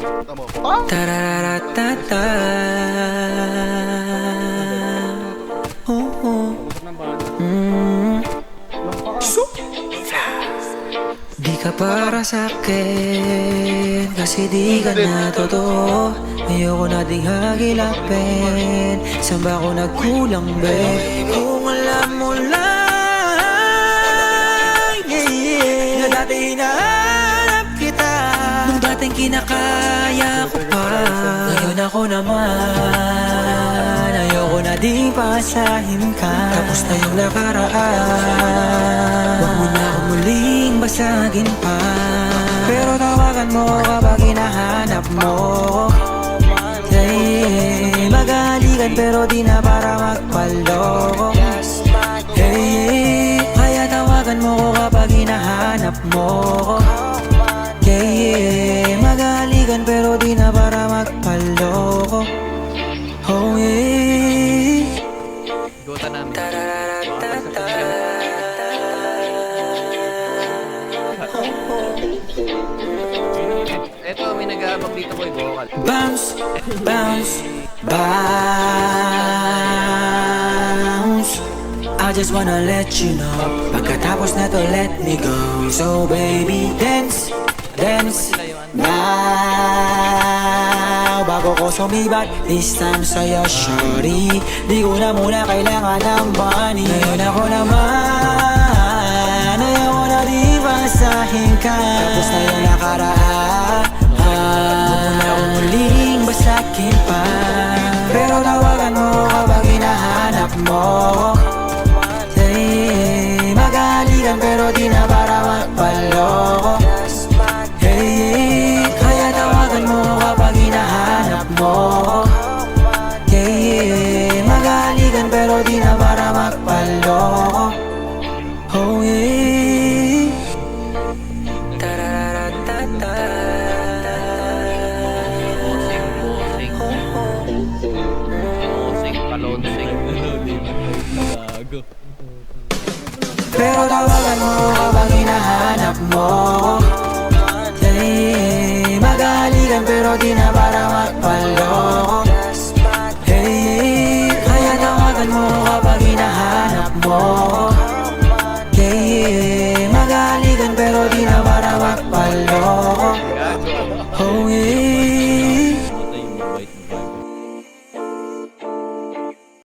Tama. Tararatata. Di ka para sa'kin, kasi di ka na totoo. Ayoko na ding hagilapin, saan ba ako nagkulang, babe? Kung alam mo lang, na dati hinahanap kita, nung dating kinakaya ko pa. Ngayon ako naman, ayoko na ding pasahin ka. Tapos na yung nakaraan, huwag mo na ako muling basagin pa. Pero tawagan mo kapag hinahanap mo. Hey, maghahalikan pero di na para magpaloko. Hey, kaya tawagan mo ko kapag hinahanap mo. Yeah, maghahalikan pero di na para magpaloko. Oh yeah. Gota namin. Eto, may nag-aabang dito boy, vocal. Bounce, bounce, bounce. I just wanna let you know, pagkatapos na to let me go. So baby, dance, dance now. Bago ko sumibat, this time sa'yo shorty. Di ko na muna kailangan ng money. Ngayon ako naman, ayaw na di basahin ka. Tapos na yung nakaraan, huwag mo na akong muling basakin pa. Pero tawagan mo kapag hinahanap mo. Hey, maghahalikan pero di na para magpaloko. Hey, kaya tawagan mo kapag hinahanap mo. Hey, maghahalikan pero di na para magpaloko. Oh yeah. Tararatata. Bosing, kalonsing. Pero tawagan mo kapag hinahanap mo. Hey, maghahalikan pero di na para magpaloko. Hey, kaya tawagan mo kapag hinahanap mo.